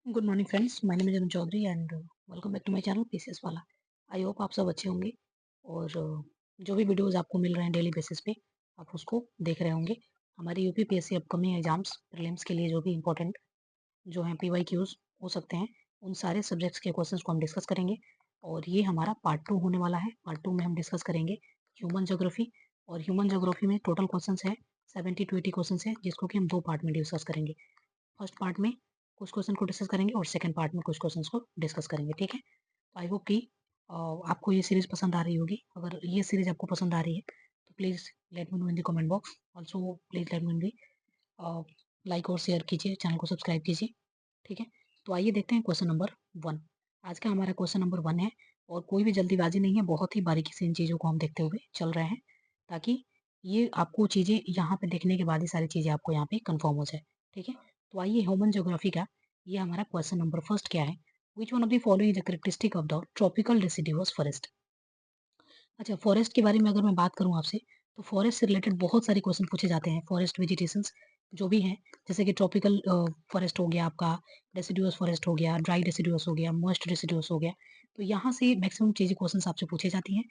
Good morning friends, my name is Arun Chaudhary and welcome back to my channel PCS वाला। I hope आप सब अच्छे होंगे और जो भी वीडियोस आपको मिल रहे हैं डेली बेसिस पे आप उसको देख रहे होंगे। हमारी यूपीपीएससी अपकमिंग एग्जाम्स प्रीलिम्स के लिए जो भी इंपॉर्टेंट जो हैं पीवाईक्यूज हो सकते हैं, उन सारे सब्जेक्ट्स के क्वेश्चंस को हम डिस्कस करेंगे। और ये हमारा पार्ट 2 होने वाला है। पार्ट 2 में हम डिस्कस करेंगे ह्यूमन ज्योग्राफी। और ह्यूमन ज्योग्राफी में टोटल क्वेश्चंस है 70 टू 80 क्वेश्चंस है, जिसको कि हम दो पार्ट में डिस्कस करेंगे। फर्स्ट पार्ट में कुछ क्वेश्चन को डिस्कस करेंगे और सेकंड पार्ट में कुछ क्वेश्चंस को डिस्कस करेंगे। ठीक है, तो आई होप कि आपको ये सीरीज पसंद आ रही होगी। अगर ये सीरीज आपको पसंद आ रही है तो please let me know in the comment box. Also please let me know the like और शेयर कीजिए, चैनल को सब्सक्राइब कीजिए। ठीक है, तो आइए देखते हैं क्वेश्चन नंबर 1। आज का हमारा क्वेश्चन नंबर 1 है और कोई भी जल्दीबाजी नहीं है, बहुत ही बारीकी से इन चीज़ों को हम देखते हुए चल रहे हैं, ताकि ये आपको चीज़ें यहाँ पे देखने के बाद ही सारी चीज़ें आपको यहाँ पे कंफर्म हो जाए। ठीक है, तो आइए ह्यूमन ज्योग्राफी का ये हमारा क्वेश्चन नंबर फर्स्ट क्या है। Which one of the following is the characteristic of the tropical deciduous forest. अच्छा, फॉरेस्ट के बारे में अगर मैं बात करूँ आपसे, तो फॉरेस्ट से रिलेटेड बहुत सारे क्वेश्चन पूछे जाते हैं। फॉरेस्ट वेजिटेशंस जो भी हैं, जैसे कि ट्रॉपिकल फॉरेस्ट हो गया आपका, डेसिडुअस फॉरेस्ट हो गया, ड्राई डेसिडुअस हो गया, मॉइस्ट डेसिडुअस हो गया। तो यहाँ से मैक्सिमम चीज़ें क्वेश्चंस आपसे पूछे जाती हैं।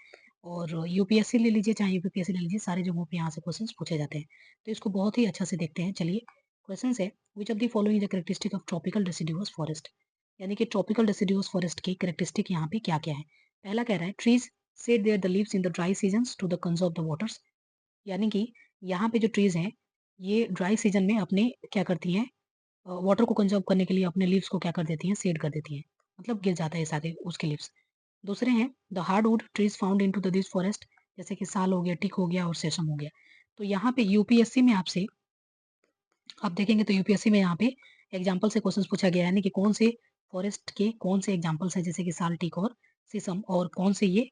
और यूपीएससी ले लीजिए चाहे यूपीपीएससी ले लीजिए, सारे जगहों पे यहाँ से क्वेश्चंस पूछे जाते हैं। तो इसको बहुत ही अच्छा से देखते हैं। चलिए, क्वेश्चन है which of the following the characteristic of tropical deciduous forest. यानी कि ट्रॉपिकल डेसिडुअस फॉरेस्ट की कैरेक्टरिस्टिक यहाँ पे क्या क्या है। पहला कह रहा है trees shed their the leaves in the dry seasons to the conserve the waters. यानी कि यहाँ पे जो ट्रीज हैं, ये ड्राई सीजन में अपने क्या करती हैं, वाटर को कंजर्व करने के लिए अपने लीव्स को क्या कर देती हैं, सेड कर देती हैं, मतलब गिर जाता है सारे उसके लीव्स। दूसरे हैं the hardwood trees found into the this forest, जैसे कि साल हो गया, टीक हो गया और सेसम हो गया। तो यहाँ पे यूपीएससी में आपसे आप देखेंगे तो यूपीएससी में यहाँ पे एग्जाम्पल से क्वेश्चन पूछा गया है, यानी कि कौन से फॉरेस्ट के कौन से एग्जाम्पल्स हैं, जैसे कि साल, टीक और सीसम, और कौन से ये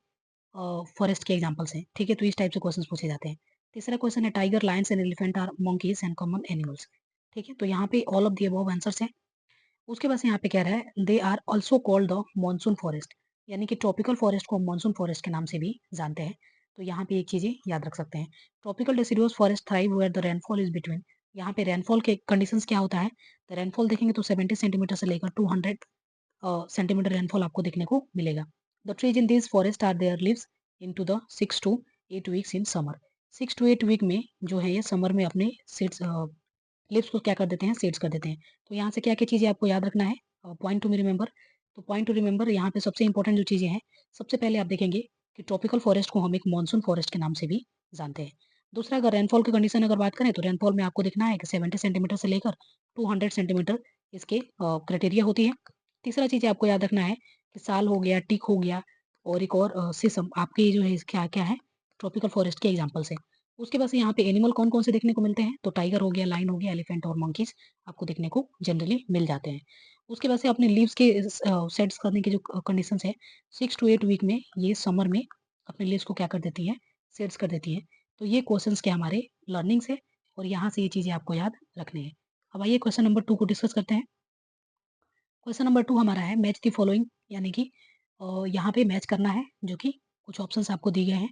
फॉरेस्ट के एग्जांपल्स हैं। ठीक है, तो इस टाइप से क्वेश्चंस पूछे जाते हैं। तीसरा क्वेश्चन है tiger, lions and elephant are monkeys and common animals. ठीक है, तो यहाँ पे all of the above answers हैं। उसके बाद यहाँ पे कह रहा है they are also called the monsoon forest, यानी कि ट्रॉपिकल फॉरेस्ट को हम मॉनसून फॉरेस्ट के नाम से भी जानते हैं। तो यहाँ पे एक चीजें याद रख सकते हैं, tropical deciduous forest thrive where the rainfall is between. यहाँ पे रेनफॉल के कंडीशंस क्या होता है, तो रेनफॉल देखेंगे तो 70 सेंटीमीटर से लेकर 200 सेंटीमीटर रेनफॉल आपको देखने को मिलेगा। The trees in this forest are their leaves into the 6 to 8 weeks in summer. 6 to 8 week में जो है ये समर में अपने सीड्स लिव्स को क्या कर देते हैं, सीड्स कर देते हैं। तो यहाँ से क्या-क्या चीज़ें आपको याद रखना है, पॉइंट टू रिमेंबर। तो पॉइंट टू रिमेंबर यहाँ पे सबसे इंपॉर्टेंट जो चीज़ें हैं, सबसे पहले आप देखेंगे कि ट्रॉपिकल फॉरेस्ट को हम एक मॉनसून फॉरेस्ट के नाम से भी जानते हैं। दूसरा, अगर रेनफॉल की कंडीशन अगर बात करें, तो रेनफॉल में आपको देखना है कि 70 सेंटीमीटर से लेकर 200 सेंटीमीटर इसके क्राइटेरिया होती है। तीसरा चीज़ आपको याद रखना है कि साल हो गया, टीक हो गया और एक और सिसम आपके जो है क्या-क्या है, ट्रॉपिकल फॉरेस्ट के एग्जांपल्स हैं। उसके बाद से यहाँ पे एनिमल कौन-कौन से देखने को मिलते हैं, तो टाइगर हो गया, लायन हो गया, एलिफेंट और मंकीज़ आपको देखने को जनरली मिल जाते हैं। उसके बाद से अपने लीव्स के सेट्स करने की जो कंडीशंस है, 6 टू 8 वीक में ये समर में अपने लीव्स को क्या कर देती हैं, सेट्स कर देती हैं। तो ये क्वेश्चंस के हमारे लर्निंग्स है और यहाँ से ये चीज़ें आपको याद रखनी है। अब आइए क्वेश्चन नंबर 2 को डिस्कस करते हैं। क्वेश्चन नंबर 2 हमारा है मैच द फॉलोइंग, यानी कि यहाँ पे मैच करना है, जो कि कुछ ऑप्शंस आपको दिए गए हैं।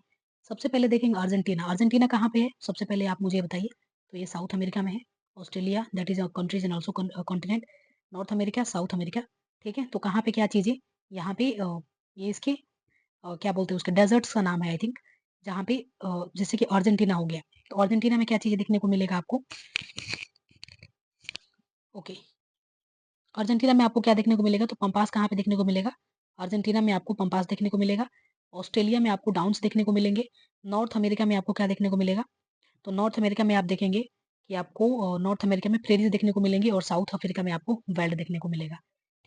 सबसे पहले देखेंगे अर्जेंटीना। अर्जेंटीना कहाँ पे है? सबसे पहले आप मुझे बताइए। तो ये साउथ अमेरिका में है। Australia that is a countries and also continent. North America, south America. ठीक है? तो कहाँ पे क्या चीज़ है? यहाँ पे ये इसके क्या बोलते हैं उसके डेज़र्ट्स का नाम है आई थिंक, जहाँ पे जैसे कि अर्जेंटीना हो गया। तो अर्जेंटीना में क्या चीज़ें देखने को मिलेगा आपको? ओके। अर्जेंटीना में आपको क्या देखने को मिलेगा? तो पंपास कहाँ पे देखने को मिलेगा? अर्जेंटीना में आपको पंपास देखने को मिलेगा। ऑस्ट्रेलिया में आपको डाउन्स देखने को मिलेंगे। नॉर्थ अमेरिका में आपको क्या देखने को मिलेगा? तो नॉर्थ अमेरिका में आप देखेंगे कि आपको नॉर्थ अमेरिका में प्रेरीज़ देखने को मिलेंगी और साउथ अफ्रीका में आपको वाइल्ड देखने को मिलेगा।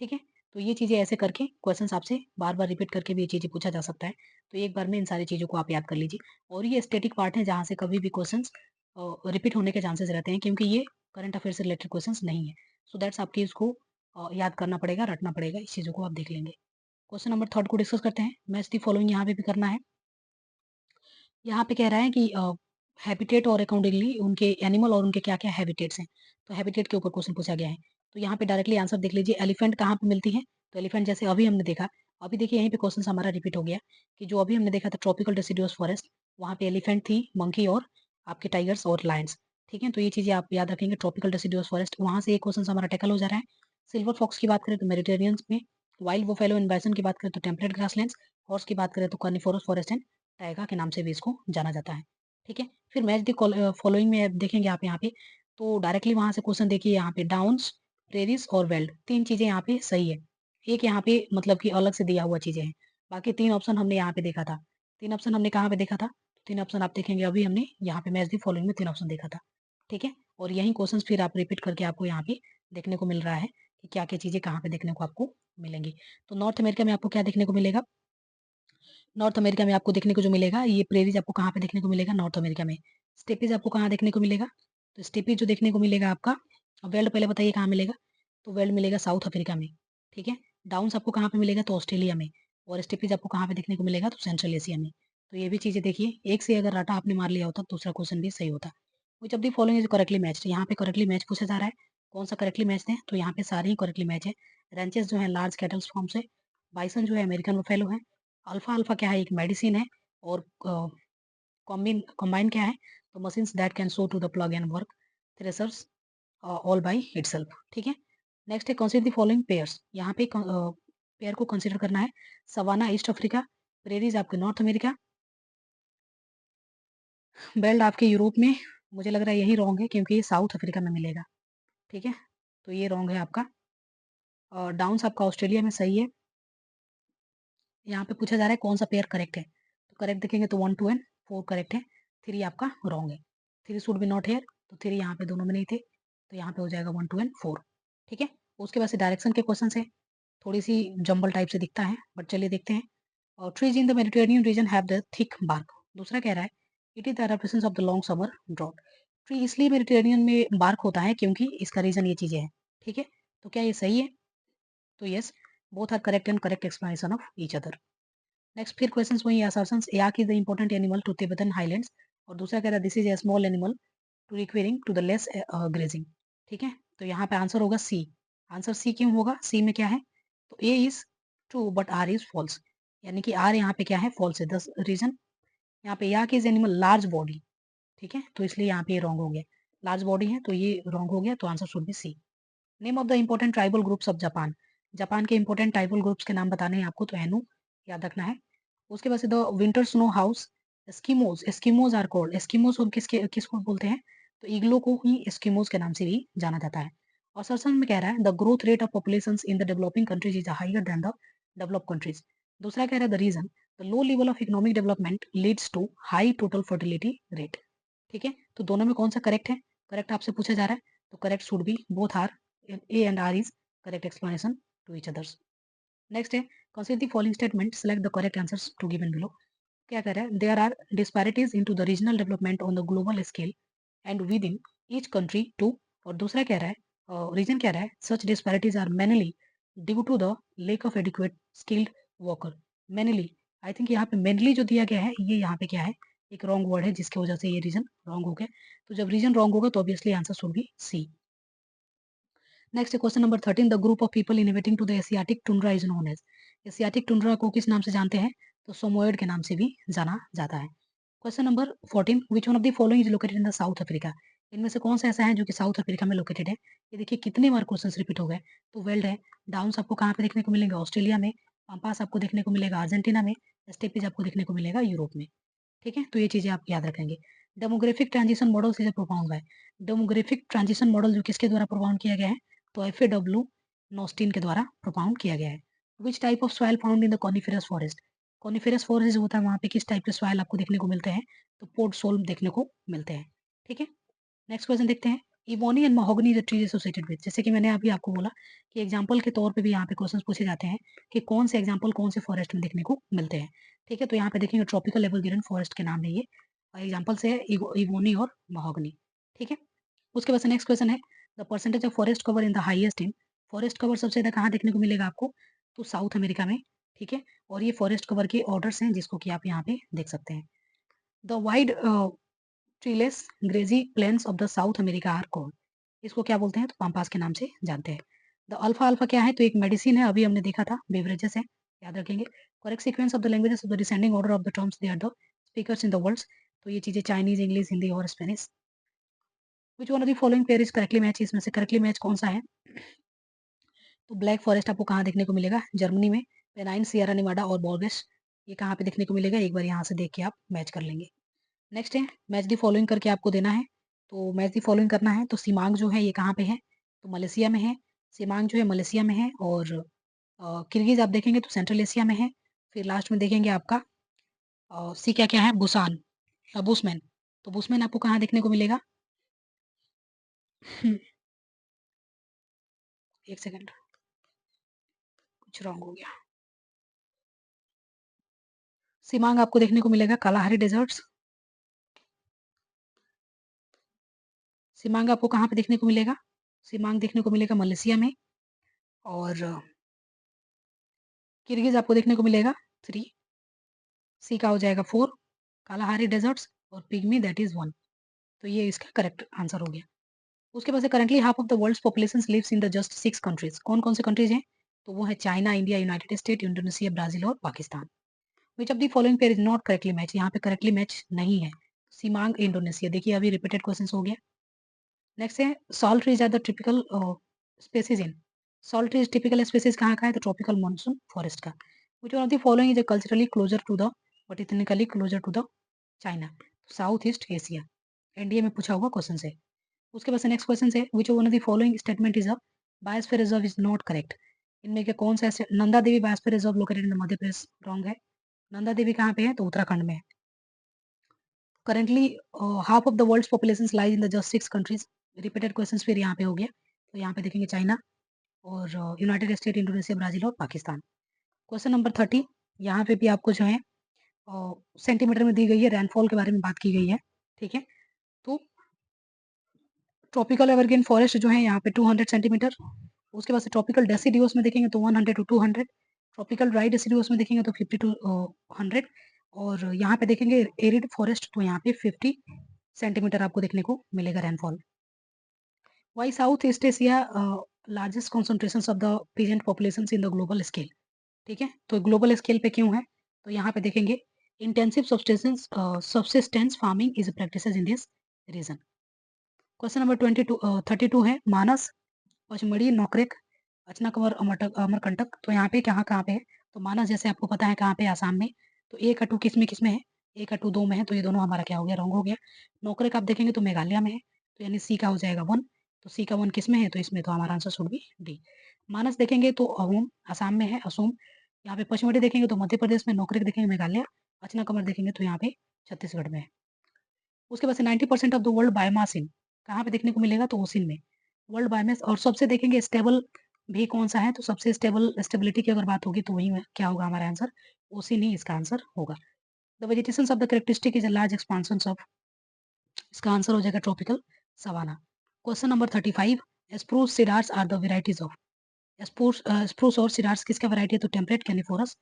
ठीक है? तो ये चीज़ें ऐसे करके क्वेश्चन्स आपसे बार-बार रिपीट करके भी ये चीज़ें पूछा जा सकता है। तो एक बार में इन सारी चीज़ों को आप याद कर लीजिए। और ये स्टैटिक पार्ट है जहाँ से कभी भी क्वेश्चन्स रिपीट होने के चांसेस रहते हैं, क्योंकि ये करंट अफेयर से रिलेटेड क्वेश्चन्स नहीं है। सो दैट्स आपकी इसको याद करना पड़ेगा, रटना पड़ेगा, इस चीज़ों को आप देख लेंगे। क्वेश्चन नंबर 3 को डिस्कस करते हैं। मैच द फॉलोइंग यहाँ पे भी करना है। यहाँ पे कह रहा है कि हैबिटेट और अकॉर्डिंगली उनके एनिमल और उनके क्या-क्या हैबिटेट्स हैं। तो हैबिटेट के ऊपर क्वेश्चन पूछा गया है। तो यहाँ पे डायरेक्टली आंसर देख लीजिए, एलिफेंट कहाँ पे मिलती है? तो एलिफेंट जैसे अभी हमने देखा, अभी देखिए यहीं पे क्वेश्चन हमारा रिपीट हो गया कि जो अभी हमने देखा था ट्रॉपिकल डिसिडुअस फॉरेस्ट, वहाँ पे एलिफेंट थी, मंकी और आपके टाइगर्स और लायंस। ठीक है? तो ये चीज़ें आप याद रखेंगे, ट्रॉपिकल डिसिडुअस फॉरेस्ट, वहाँ से एक क्वेश्चन हमारा टैकल हो जा रहा है। सिल्वर फॉक्स की बात करें तो मेडिटेरियन में, वाइल्ड बुफेलो एंड बाइसन की बात करें तो टेम्परेट ग्रासलैंड्स, हॉर्स की बात करें तो कार्निफोरस फॉरेस्ट एंड टाइगा के नाम से भी इसको जाना जाता है। ठीक है, फिर मैच द फॉलोइंग में आप देखेंगे आप यहाँ पे, तो डायरेक्टली वहां से क्वेश्चन देखिए, यहाँ पे डाउन्स, प्रेरीज और वेल्ड, तीन चीजें यहाँ पे सही है। एक यहाँ पे मतलब कि अलग से दिया हुआ चीजें हैं, बाकी तीन ऑप्शन हमने यहाँ पे देखा था। तीन ऑप्शन हमने कहाँ पे देखा था? तीन ऑप्शन आप देखेंगे अभी हमने यहाँ पे मैच द फॉलोइंग में तीन ऑप्शन देखा था। ठीक है, और यही क्वेश्चन फिर आप रिपीट करके आपको यहाँ पे देखने को मिल रहा है कि क्या क्या चीजें कहाँ पे देखने को आपको मिलेंगी। तो नॉर्थ अमेरिका में आपको क्या देखने को मिलेगा? नॉर्थ अमेरिका में आपको देखने को जो मिलेगा, ये प्रेरीज आपको कहाँ पे देखने को मिलेगा? नॉर्थ अमेरिका में। स्टेपीज आपको कहाँ देखने को मिलेगा? तो स्टेपीज जो देखने को मिलेगा आपका, वेल्ड पहले बताइए कहाँ मिलेगा? तो वेल्ड मिलेगा साउथ अफ्रीका में। ठीक है, डाउन्स आपको कहाँ पे मिलेगा? तो ऑस्ट्रेलिया में। और स्टेपीज आपको कहाँ पे देखने को मिलेगा? तो सेंट्रल एशिया में। तो ये भी चीजें देखिए, एक से अगर राटा आपने मार लिया होता तो दूसरा क्वेश्चन भी सही होता। विच of the following is correctly matched, यहाँ पे करेक्टली मैच पूछा जा रहा है, कौन सा करेक्टली मैच है? तो यहाँ पे सारे ही करेक्टली मैच है। रेंचेस जो है लार्ज कैटल्स फॉर्म से, बाइसन जो है अमेरिकन बफेलो है, अल्फा अल्फा क्या है? एक मेडिसिन है, और कॉम्बिन कंबाइन क्या है? तो machines that can show to the plug and work threshers all by itself. ठीक है, नेक्स्ट है कंसीडर द फॉलोइंग पेयर्स, यहाँ पे पेयर को कंसीडर करना है। सवाना ईस्ट अफ्रीका, प्रेरीज आपके नॉर्थ अमेरिका, बेल्ट आपके यूरोप में। मुझे लग रहा है यही रॉन्ग है क्योंकि ये साउथ अफ्रीका में मिलेगा। ठीक है, तो ये रॉन्ग है आपका। और डाउन्स आपका ऑस्ट्रेलिया में सही है। यहाँ पे पूछा जा रहा है कौन सा पेयर करेक्ट है, तो करेक्ट देखेंगे तो 1 2 एंड 4 करेक्ट है, 3 आपका रॉन्ग है। 3 शुड बी नॉट हेयर, तो 3 यहाँ पे दोनों में नहीं थे, तो यहाँ पे हो जाएगा 1 2 एंड 4। ठीक है, उसके बाद से डायरेक्शन के क्वेश्चन है, थोड़ी सी जंबल टाइप से दिखता है, बट चलिए देखते हैं। और trees in the Mediterranean region have the thick bark. दूसरा कह रहा है it is the adaptation of the long summer drought. Tree इसलिए मेडिटेरेनियन में बार्क होता है क्योंकि इसका रीजन ये चीजें हैं। ठीक है, तो क्या ये सही है? तो yes, both are correct and correct explanation of each other. Next फिर क्वेश्चंस वही assertions, yak is the important animal to Tibetan highlands, और दूसरा कह रहा है this is a small animal to requiring to the less grazing. ठीक है, तो यहाँ पे आंसर होगा सी। आंसर सी क्यों होगा? सी में क्या है? तो A is true but R is false, यानी कि आर यहाँ पे क्या है? फॉल्स है। दस रीजन, यहाँ पे याक इज एनिमल लार्ज बॉडी। ठीक है, तो इसलिए यहाँ पे ये रॉन्ग हो गया, लार्ज बॉडी है तो ये रॉन्ग हो गया, तो answer should be C. Name of the important tribal groups of Japan, Japan के इंपॉर्टेंट ट्राइबल ग्रुप्स के नाम बताने हैं आपको, तो एनु याद रखना है। उसके बाद से the winter snow house, Eskimos, Eskimos are called, Eskimos को किसको बोलते हैं? तो इग्लो को ही एस्किमोज के नाम से भी जाना जाता है। और सर्सन में कह रहा है the growth rate of population in the developing countries is higher than the developed countries. दूसरा कह रहा है the reason the low level of economic development leads to high total fertility rate. ठीक है, तो दोनों में कौन सा करेक्ट है? करेक्ट आपसे पूछा जा रहा है, तो correct should be both are, A and R is correct explanation to each others. Next है consider the following statement, select the correct answers to given below. क्या कह रहा है? There are disparities into the regional development on the global scale and within each country too. और दूसरा कह रहा है रीजन कह रहा है such disparities are mainly due to the lack of adequate skilled worker. Mainly, I think यहाँ पे मेनली जो दिया गया है ये यहाँ पे क्या है? एक रॉन्ग वर्ड है जिसकी वजह से ये रीजन रॉन्ग हो गया। तो जब रीजन रॉन्ग होगा तो obviously answer should be C. Next question number 13, the group of people inhabiting to the Asiatic tundra is known as. Asiatic tundra को किस नाम से जानते हैं? तो सोमोएड के नाम से भी जाना जाता है। Question number 14, which one of the following is located in the south Africa. इनमें से कौन सा ऐसा है जो कि साउथ अफ्रीका में लोकेटेड है? ये देखिए कितने बार क्वेश्चन रिपीट हो गए। तो वेल्ड है, डाउन्स आपको कहाँ पे देखने को मिलेंगे? ऑस्ट्रेलिया में। पाम्पास आपको देखने को मिलेगा अर्जेंटीना में। स्टेपीज आपको देखने को मिलेगा यूरोप में। ठीक है, तो ये चीजें आप याद रखेंगे। डेमोग्राफिक ट्रांजिशन मॉडल से प्रोपाउंड है। डेमोग्राफिक ट्रांजिशन मॉडल जो किसके द्वारा प्रोपाउंड किया गया है? तो FAW नॉस्टिन के द्वारा प्रोपाउंड किया गया है। Which type of soil found in the coniferous forest. Coniferous forest जो होता है वहाँ पे किस टाइप के सॉइल आपको देखने को मिलते हैं? तो पोर्ट सोल देखने को मिलते हैं। ठीक है, नेक्स्ट क्वेश्चन देखते हैं। Ebony and mahogany the trees associated with, जैसे कि मैंने अभी आपको बोला कि एग्जांपल के तौर पे भी यहाँ पे क्वेश्चंस पूछे जाते हैं कि कौन से एग्जांपल कौन से फॉरेस्ट में देखने को मिलते हैं। ठीक है, तो यहाँ पे देखेंगे ट्रॉपिकल एवरग्रीन फॉरेस्ट के नाम है ये, और एग्जांपल से है इबोनी और महोगनी। ठीक है, उसके बाद से नेक्स्ट क्वेश्चन है the percentage of forest cover in the highest in. Forest cover सबसे ज्यादा कहाँ देखने को मिलेगा आपको? तो साउथ अमेरिका में। ठीक है, और ये फॉरेस्ट कवर के ऑर्डर्स हैं जिसको कि आप यहाँ पे देख सकते हैं। The wide treeless grassy plains of the South America are called. इसको क्या बोलते हैं? तो पाम्पास के नाम से जानते हैं। द अल्फा अल्फा क्या है? तो एक मेडिसिन है, अभी हमने देखा था, बेवरेजेस है, याद रखेंगे। Correct sequence of the languages of the descending order of the terms they are the speakers in the world. तो ये चीजें चाइनीज, इंग्लिश, हिंदी और Spanish. Which one of the following pair is correctly match, इसमें से correctly match कौन सा है? तो ब्लैक फॉरेस्ट आपको कहाँ देखने को मिलेगा? जर्मनी में, पेनाइन, सियरा नेवाडा और बोर्गेस। ये कहाँ पे देखने को मिलेगा? एक बार यहाँ से देख के आप मैच कर लेंगे। नेक्स्ट है मैच द फॉलोइंग करके आपको देना है। तो मैच द फॉलोइंग करना है तो सिमांग जो है ये कहाँ पे है? तो मलेशिया में है। सिमांग जो है मलेशिया में है और किर्गिज आप देखेंगे तो सेंट्रल एशिया में है। फिर लास्ट में देखेंगे आपका सी क्या क्या है? Busan, Bushman. तो बुसमैन आपको कहाँ देखने को मिलेगा? एक सेकंड, कुछ रॉन्ग हो गया। सिमांग आपको देखने को मिलेगा कालाहारी डेजर्ट्स। सिमांग आपको कहाँ पे देखने को मिलेगा? सिमांग देखने को मिलेगा मलेशिया में और किर्गिज आपको देखने को मिलेगा 3, सी का हो जाएगा 4, कालाहारी डेजर्ट्स और पिग्मी दैट इज 1। तो ये इसका करेक्ट आंसर हो गया। उसके बाद से currently half of the world's population lives in the just 6 countries. कौन कौन से कंट्रीज हैं? तो वो है China, India, United State, Indonesia, Brazil और Pakistan. Which of the following pair is not correctly match? यहाँ पे करेक्टली मैच नहीं है। सिमांग इंडोनेशिया, देखिए अभी रिपीटेड क्वेश्चन हो गया। नेक्स्ट है salt trees are the typical species in. Salt trees typical species कहाँ का है? तो ट्रॉपिकल मॉनसून फॉरेस्ट का। Which one of the following is culturally closer to the botanically closer to the China? South East Asia. NDA में पूछा हुआ question है। उसके बाद से नेक्स्ट क्वेश्चन है which one of the following statement is a biosphere reserve is not correct? इनमें के कौन सा Nanda Devi biosphere reserve located in Madhya Pradesh? Wrong है। नंदा देवी कहाँ पे है? तो उत्तराखंड में है। Currently half of the world's population lies in the just 6 countries. Repeated questions फिर यहाँ पे हो गया। तो यहाँ पे देखेंगे चाइना और यूनाइटेड स्टेट, इंडोनेशिया, ब्राजील और पाकिस्तान। क्वेश्चन नंबर 30, यहाँ पे भी आपको जो है सेंटीमीटर में दी गई है, रेनफॉल के बारे में बात की गई है। ठीक है, तो ट्रॉपिकल एवरग्रीन फॉरेस्ट जो है यहाँ पे 200 सेंटीमीटर। उसके बाद से ट्रॉपिकल डेसिडियोस में देखेंगे तो 100 टू 200। ट्रॉपिकल ड्राई डेसिडियोस में देखेंगे तो 50 टू 100। और यहाँ पे देखेंगे एरिड फॉरेस्ट तो यहाँ पे 50 सेंटीमीटर आपको देखने को मिलेगा rainfall. Why South East Asia largest concentration of the peasant population in the global scale? ठीक है, तो ग्लोबल स्केल पे क्यों है? तो यहाँ पे देखेंगे intensive subsistence farming is practises in this region. Question number 32 है मानस, पचमढ़ी, नौकरेक, अचनाकमर, अमरकंटक। तो यहाँ पे कहाँ पे है? तो मानस जैसे आपको पता है कहाँ पे? आसाम में। तो एक अटू किस में है? एक अटू 2 में है, तो ये दोनों हमारा क्या हो गया? रॉन्ग हो गया। नौकरेक आप देखेंगे तो मेघालय में है, तो यानी सी का हो जाएगा 1। तो सी का 1 किस में है? तो इसमें, तो हमारा आंसर शुड बी डी। मानस देखेंगे तो अहोम आसाम में है, असोम। यहाँ पे पचमढ़ी देखेंगे तो मध्य प्रदेश में, नौकरेक देखेंगे मेघालय, अचनाकमर देखेंगे तो यहाँ पे छत्तीसगढ़ में है। उसके बाद से 90% ऑफ द वर्ल्ड बायोमास इन कहाँ पे देखने को मिलेगा? तो ओसिन में। World biomass. और सबसे देखेंगे स्टेबल भी कौन सा है? तो सबसे स्टेबिलिटी की अगर बात होगी तो वही क्या होगा हमारा आंसर? ओसिन ही इसका आंसर होगा। The vegetation of the characteristic is a large expansion of, इसका आंसर हो जाएगा tropical savanna. Question number 35, spruce cedars are the varieties of. Spruce और सिडार्स किसका वैरायटी है? तो टेम्परेट कैलिफोरस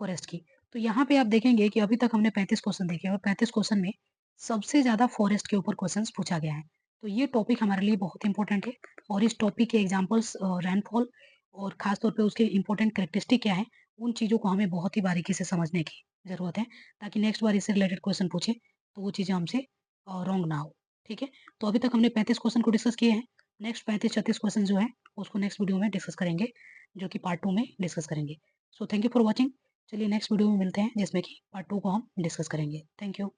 फॉरेस्ट की। तो यहाँ पे आप देखेंगे कि अभी तक हमने 35 क्वेश्चन देखे और 35 क्वेश्चन में सबसे ज्यादा फॉरेस्ट के ऊपर क्वेश्चन पूछा गया है। तो ये टॉपिक हमारे लिए बहुत इंपॉर्टेंट है और इस टॉपिक के एग्जाम्पल्स, रेनफॉल और खासतौर पे उसके इंपॉर्टेंट कैरेक्टरिस्टिक क्या है, उन चीज़ों को हमें बहुत ही बारीकी से समझने की जरूरत है, ताकि नेक्स्ट बार इससे रिलेटेड क्वेश्चन पूछे तो वो चीज़ें हमसे रॉन्ग ना हो। ठीक है, तो अभी तक हमने 35 क्वेश्चन को डिस्कस किए हैं। नेक्स्ट 35-36 क्वेश्चन जो है उसको नेक्स्ट वीडियो में डिस्कस करेंगे, जो कि पार्ट 2 में डिस्कस करेंगे। So thank you for watching. चलिए नेक्स्ट वीडियो में मिलते हैं जिसमें कि पार्ट 2 को हम डिस्कस करेंगे। Thank you.